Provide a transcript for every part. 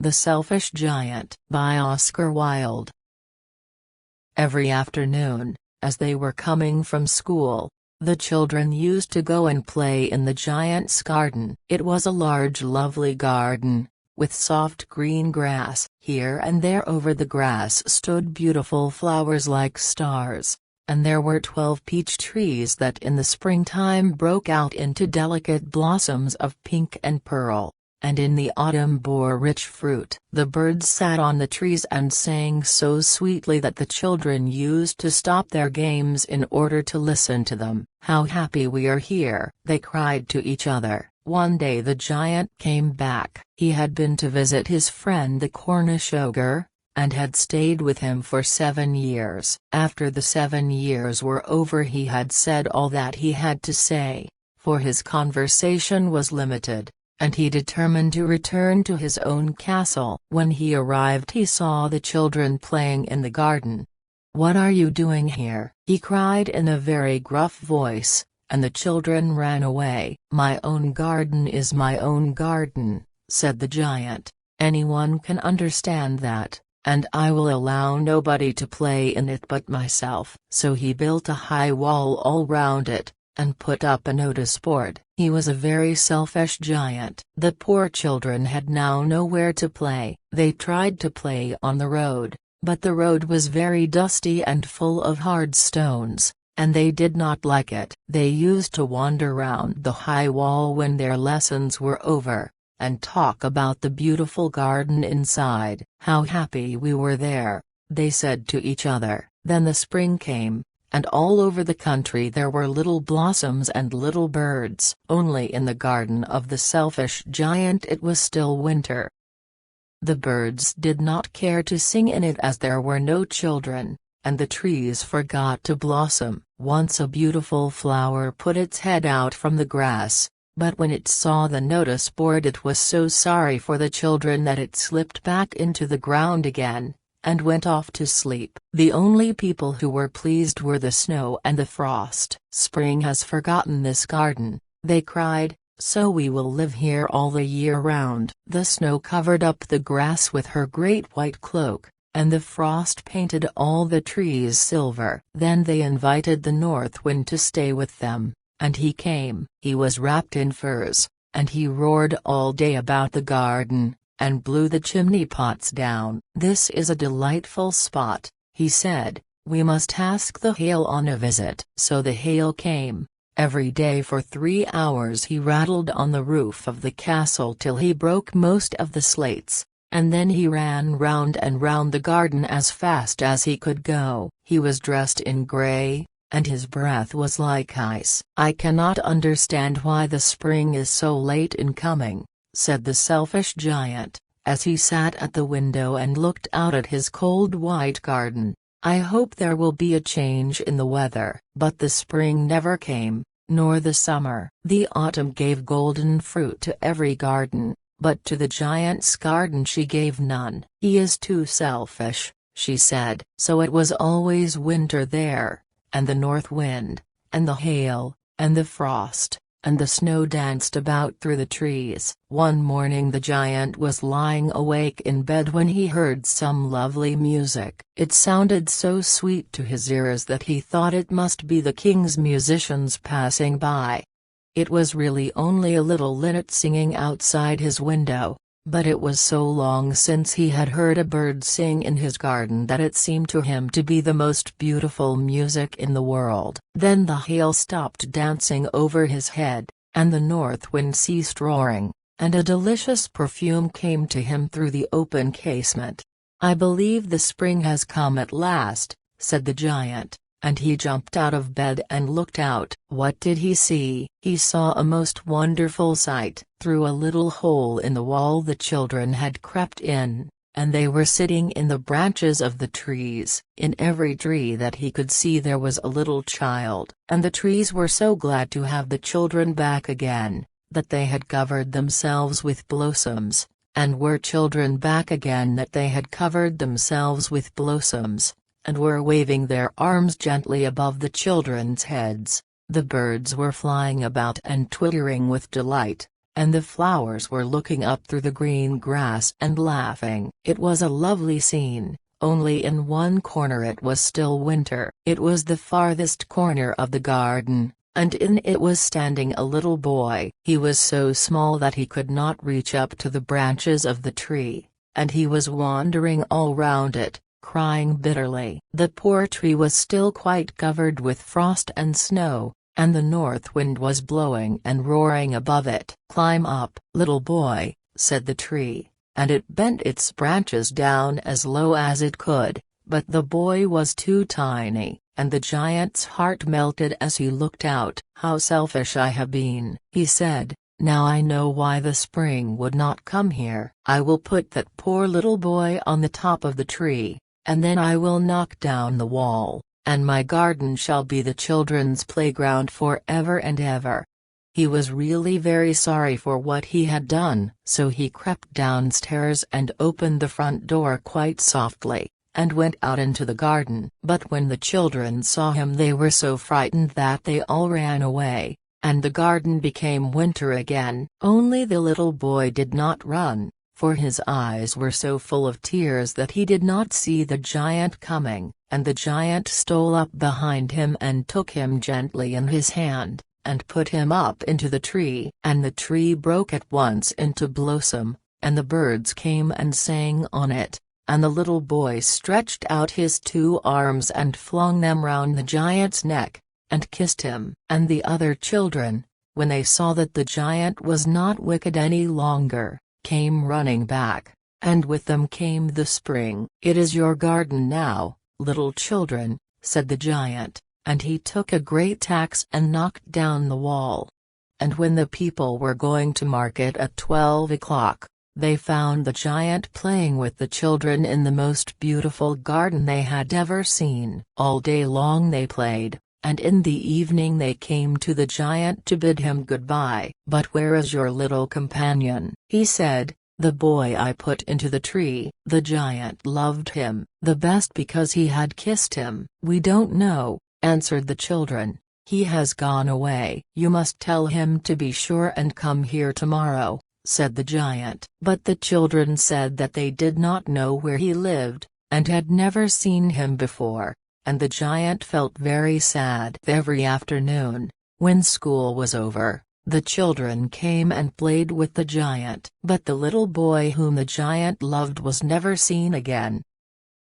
The Selfish Giant by Oscar Wilde. Every afternoon, as they were coming from school, the children used to go and play in the giant's garden. It was a large lovely garden, with soft green grass. Here and there over the grass stood beautiful flowers like stars, and there were 12 peach trees that in the springtime broke out into delicate blossoms of pink and pearl, and in the autumn bore rich fruit. The birds sat on the trees and sang so sweetly that the children used to stop their games in order to listen to them. "How happy we are here," they cried to each other. One day the giant came back. He had been to visit his friend the Cornish ogre, and had stayed with him for 7 years. After the 7 years were over he had said all that he had to say, for his conversation was limited, and he determined to return to his own castle. When he arrived he saw the children playing in the garden. "What are you doing here?" he cried in a very gruff voice, and the children ran away. "My own garden is my own garden," said the giant. "Anyone can understand that, and I will allow nobody to play in it but myself." So he built a high wall all round it, and put up a notice board. He was a very selfish giant. The poor children had now nowhere to play. They tried to play on the road, but the road was very dusty and full of hard stones, and they did not like it. They used to wander round the high wall when their lessons were over, and talk about the beautiful garden inside. "How happy we were there," they said to each other. Then the spring came, and all over the country there were little blossoms and little birds. Only in the garden of the selfish giant it was still winter. The birds did not care to sing in it as there were no children, and the trees forgot to blossom. Once a beautiful flower put its head out from the grass, but when it saw the notice board it was so sorry for the children that it slipped back into the ground again, and went off to sleep. The only people who were pleased were the snow and the frost. "Spring has forgotten this garden," they cried, "so we will live here all the year round." The snow covered up the grass with her great white cloak, and the frost painted all the trees silver. Then they invited the north wind to stay with them, and he came. He was wrapped in furs, and he roared all day about the garden, and blew the chimney pots down. "This is a delightful spot," he said. "We must ask the hail on a visit." So the hail came. Every day for 3 hours he rattled on the roof of the castle till he broke most of the slates, and then he ran round and round the garden as fast as he could go. He was dressed in grey, and his breath was like ice. "I cannot understand why the spring is so late in coming," said the selfish giant, as he sat at the window and looked out at his cold white garden. "I hope there will be a change in the weather." But the spring never came, nor the summer. The autumn gave golden fruit to every garden, but to the giant's garden she gave none. "He is too selfish," she said. So it was always winter there, and the north wind, and the hail, and the frost, and the snow danced about through the trees. One morning the giant was lying awake in bed when he heard some lovely music. It sounded so sweet to his ears that he thought it must be the king's musicians passing by. It was really only a little linnet singing outside his window, but it was so long since he had heard a bird sing in his garden that it seemed to him to be the most beautiful music in the world. Then the hail stopped dancing over his head, and the north wind ceased roaring, and a delicious perfume came to him through the open casement. "I believe the spring has come at last," said the giant, and he jumped out of bed and looked out. What did he see? He saw a most wonderful sight. Through a little hole in the wall the children had crept in, and they were sitting in the branches of the trees. In every tree that he could see there was a little child, and the trees were so glad to have the children back again, that they had covered themselves with blossoms, and were children back again that they had covered themselves with blossoms, and were waving their arms gently above the children's heads. The birds were flying about and twittering with delight, and the flowers were looking up through the green grass and laughing. It was a lovely scene, only in one corner it was still winter. It was the farthest corner of the garden, and in it was standing a little boy. He was so small that he could not reach up to the branches of the tree, and he was wandering all round it, crying bitterly. The poor tree was still quite covered with frost and snow, and the north wind was blowing and roaring above it. "Climb up, little boy," said the tree, and it bent its branches down as low as it could, but the boy was too tiny, and the giant's heart melted as he looked out. "How selfish I have been," he said. "Now I know why the spring would not come here. I will put that poor little boy on the top of the tree, and then I will knock down the wall, and my garden shall be the children's playground forever and ever." He was really very sorry for what he had done, so he crept downstairs and opened the front door quite softly, and went out into the garden. But when the children saw him they were so frightened that they all ran away, and the garden became winter again. Only the little boy did not run, for his eyes were so full of tears that he did not see the giant coming, and the giant stole up behind him and took him gently in his hand, and put him up into the tree. And the tree broke at once into blossom, and the birds came and sang on it, and the little boy stretched out his 2 arms and flung them round the giant's neck, and kissed him. And the other children, when they saw that the giant was not wicked any longer, came running back, and with them came the spring. "It is your garden now, little children," said the giant, and he took a great axe and knocked down the wall. And when the people were going to market at 12 o'clock, they found the giant playing with the children in the most beautiful garden they had ever seen. All day long they played, and in the evening they came to the giant to bid him goodbye. "But where is your little companion?" he said. "The boy I put into the tree." The giant loved him the best because he had kissed him. "We don't know," answered the children. "He has gone away." "You must tell him to be sure and come here tomorrow," said the giant. But the children said that they did not know where he lived, and had never seen him before, and the giant felt very sad. Every afternoon, when school was over, the children came and played with the giant. But the little boy whom the giant loved was never seen again.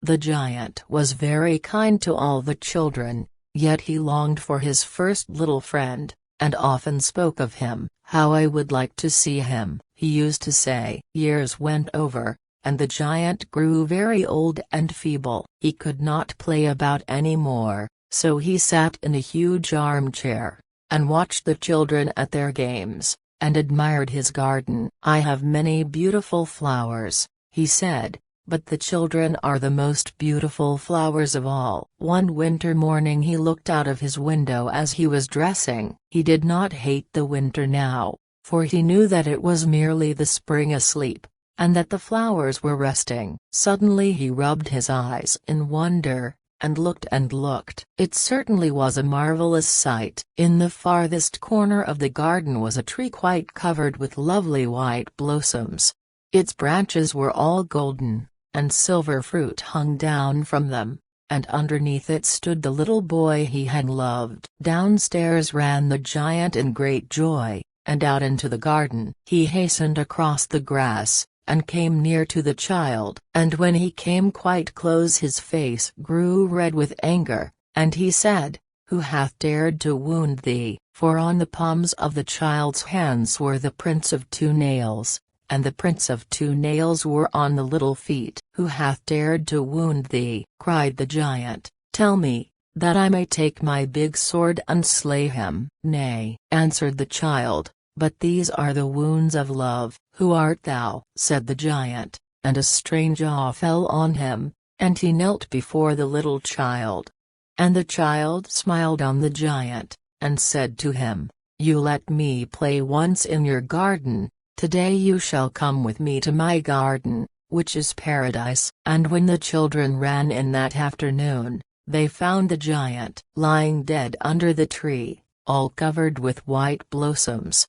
The giant was very kind to all the children, yet he longed for his first little friend, and often spoke of him. "How I would like to see him," he used to say. Years went over, and the giant grew very old and feeble. He could not play about any more, so he sat in a huge armchair, and watched the children at their games, and admired his garden. "I have many beautiful flowers," he said, "but the children are the most beautiful flowers of all." One winter morning he looked out of his window as he was dressing. He did not hate the winter now, for he knew that it was merely the spring asleep, and that the flowers were resting. Suddenly he rubbed his eyes in wonder, and looked and looked. It certainly was a marvelous sight. In the farthest corner of the garden was a tree quite covered with lovely white blossoms. Its branches were all golden, and silver fruit hung down from them, and underneath it stood the little boy he had loved. Downstairs ran the giant in great joy, and out into the garden. He hastened across the grass, and came near to the child. And when he came quite close his face grew red with anger, and he said, "Who hath dared to wound thee?" For on the palms of the child's hands were the prints of 2 nails, and the prints of 2 nails were on the little feet. "Who hath dared to wound thee?" cried the giant. "Tell me, that I may take my big sword and slay him." "Nay," answered the child, "but these are the wounds of love." "Who art thou?" said the giant, and a strange awe fell on him, and he knelt before the little child. And the child smiled on the giant, and said to him, "You let me play once in your garden, today you shall come with me to my garden, which is paradise." And when the children ran in that afternoon, they found the giant lying dead under the tree, all covered with white blossoms.